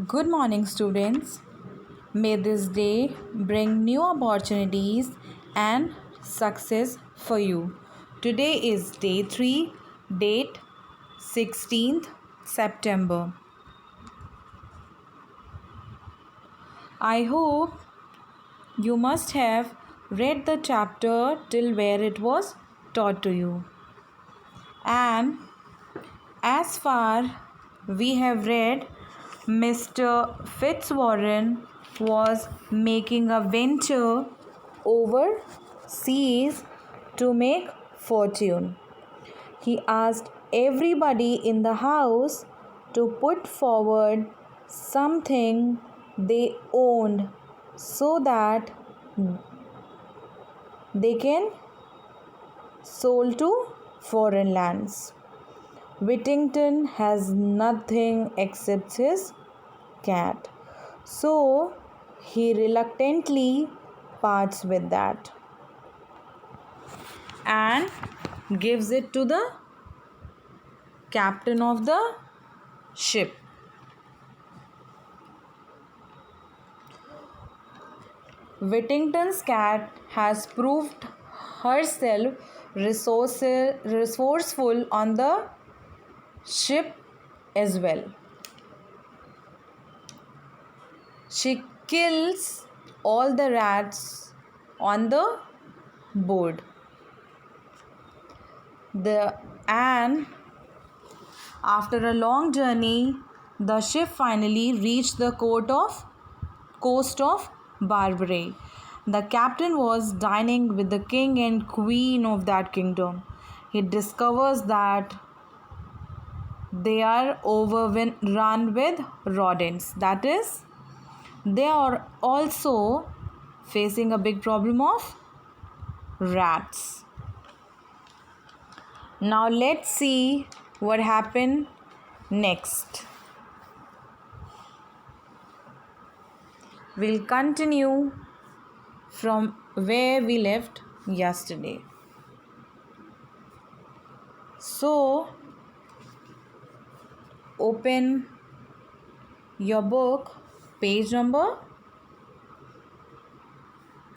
Good morning, students. May this day bring new opportunities and success for you. Today is day 3, date 16th September. I hope you must have read the chapter till where it was taught to you. And as far we have read, Mr. Fitzwarren was making a venture overseas to make fortune. He asked everybody in the house to put forward something they owned so that they can sold to foreign lands. Whittington has nothing except his cat, so he reluctantly parts with that and gives it to the captain of the ship. Whittington's cat has proved herself resourceful on the ship as well. She kills all the rats on the board. And after a long journey, the ship finally reached the coast of Barbary. The captain was dining with the king and queen of that kingdom. He discovers that they are overrun with rodents. That is, they are also facing a big problem of rats. Now let's see what happened next. We'll continue from where we left yesterday. So, open your book, page number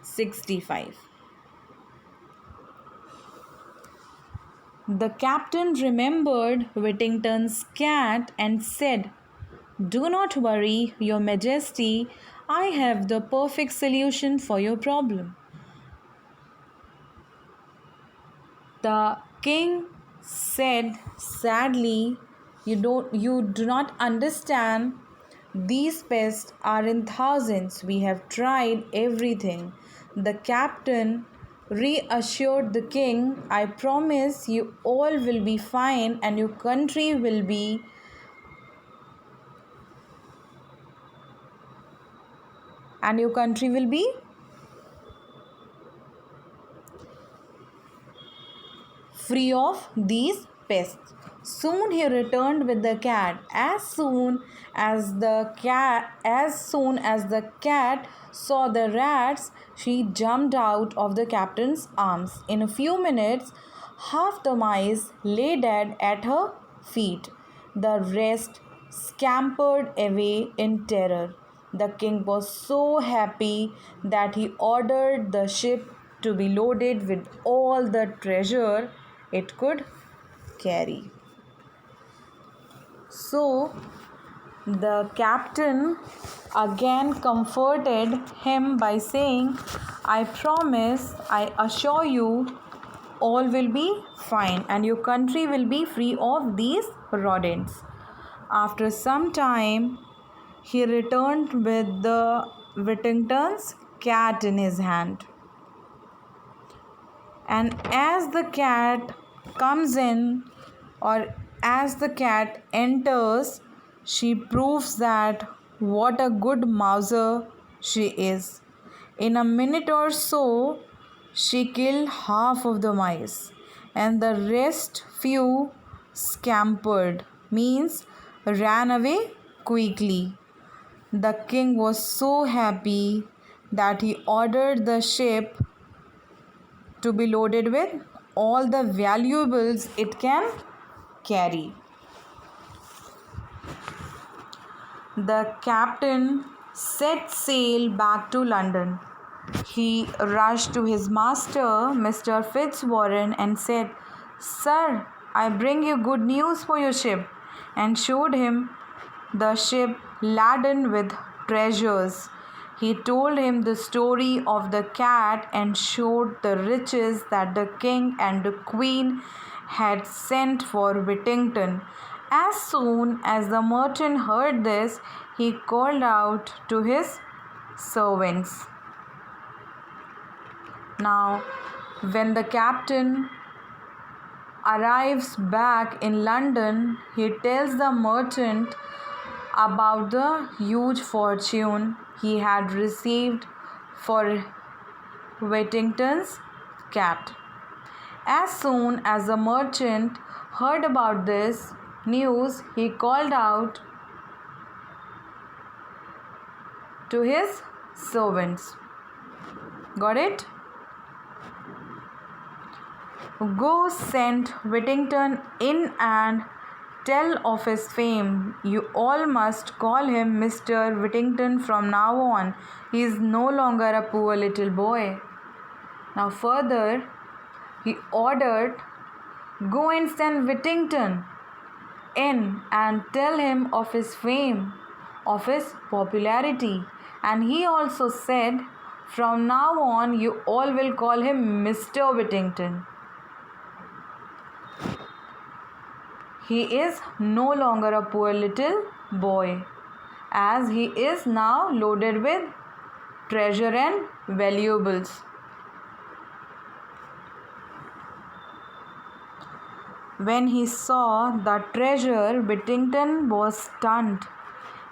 65. The captain remembered Whittington's cat and said, "Do not worry, Your Majesty, I have the perfect solution for your problem." The king said sadly, you do not understand. These pests are in thousands. We have tried everything. The captain reassured the king, "I promise you all will be fine and your country will be free of these pests." Soon he returned with the cat. As soon as the cat saw the rats, she jumped out of the captain's arms. In a few minutes, half the mice lay dead at her feet. The rest scampered away in terror. The king was so happy that he ordered the ship to be loaded with all the treasure it could carry. So the captain again comforted him by saying, "I promise, I assure you, all will be fine and your country will be free of these rodents." After some time, he returned with the Whittington's cat in his hand. And as the cat comes in, or as the cat enters, she proves that what a good mouser she is. In a minute or so, she killed half of the mice, and the rest few scampered, means ran away quickly. The king was so happy that he ordered the ship to be loaded with all the valuables it can carry. The captain set sail back to London. He rushed to his master, Mr. Fitzwarren, and said, "Sir, I bring you good news for your ship," and showed him the ship laden with treasures. He told him the story of the cat and showed the riches that the king and the queen had sent for Whittington. As soon as the merchant heard this, he called out to his servants. Now, when the captain arrives back in London, he tells the merchant about the huge fortune he had received for Whittington's cat. As soon as the merchant heard about this news, he called out to his servants. Got it? Go, send Whittington in and tell of his fame. You all must call him Mr. Whittington from now on. He is no longer a poor little boy. Now further, he ordered, go and send Whittington in and tell him of his fame, of his popularity. And he also said, from now on you all will call him Mr. Whittington. He is no longer a poor little boy, as he is now loaded with treasure and valuables. When he saw the treasure, Whittington was stunned.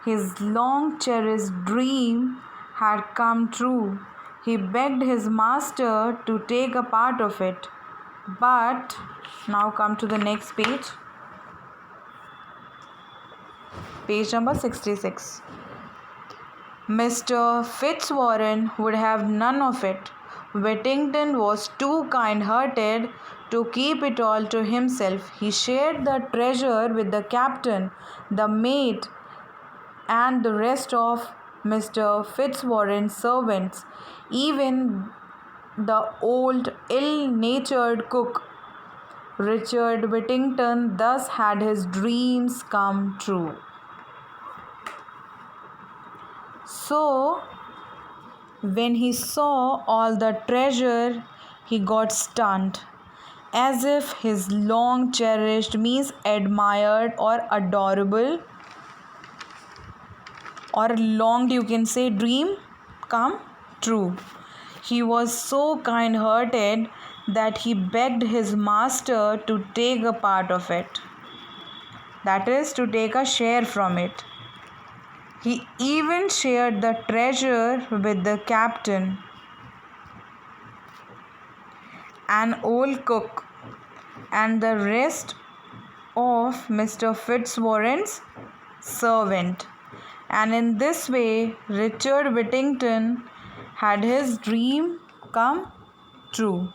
His long cherished dream had come true. He begged his master to take a part of it. But now come to the next page. Page number 66. Mr. Fitzwarren would have none of it. Whittington was too kind-hearted to keep it all to himself. He shared the treasure with the captain, the mate, and the rest of Mr. Fitzwarren's servants, even the old ill-natured cook. Richard Whittington thus had his dreams come true. So, when he saw all the treasure, he got stunned, as if his long cherished means admired or adorable or longed, you can say, dream come true. He was so kind-hearted that he begged his master to take a part of it, that is, to take a share from it. He even shared the treasure with the captain, an old cook, and the rest of Mr. Fitzwarren's servant. And in this way, Richard Whittington had his dream come true.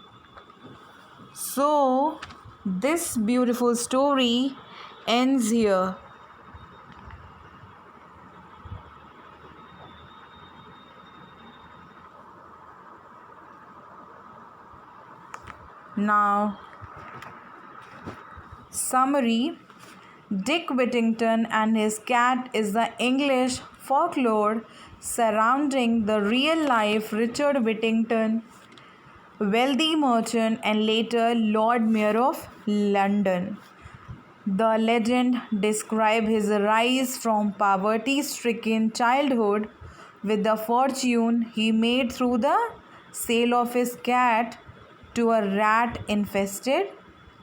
So, this beautiful story ends here. Now, summary. Dick Whittington and his cat is the English folklore surrounding the real-life Richard Whittington, wealthy merchant and later Lord Mayor of London. The legend describes his rise from poverty-stricken childhood with the fortune he made through the sale of his cat to a rat-infested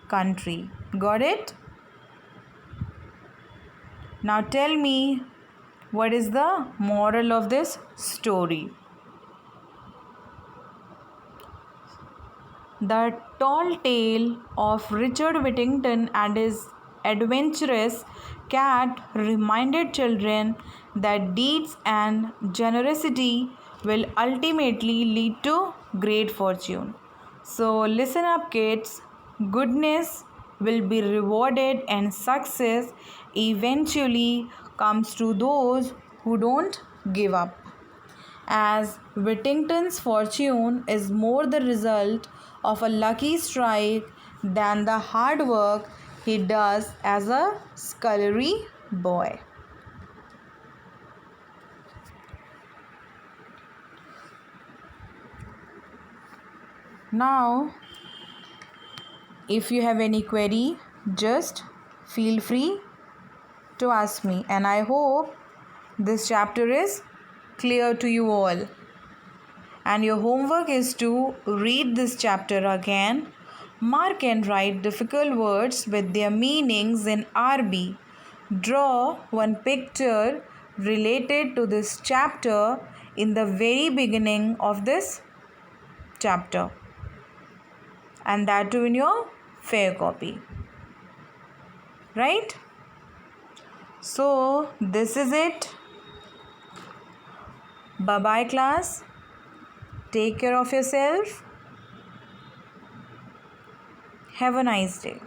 country. Got it? Now tell me, what is the moral of this story? The tall tale of Richard Whittington and his adventurous cat reminded children that deeds and generosity will ultimately lead to great fortune. So listen up, kids. Goodness will be rewarded and success eventually comes to those who don't give up. As Whittington's fortune is more the result of a lucky strike than the hard work he does as a scullery boy. Now, if you have any query, just feel free to ask me, and I hope this chapter is clear to you all. And your homework is to read this chapter again, mark and write difficult words with their meanings in RB. Draw one picture related to this chapter in the very beginning of this chapter, and that too in your fair copy. Right? So, this is it. Bye bye, class. Take care of yourself. Have a nice day.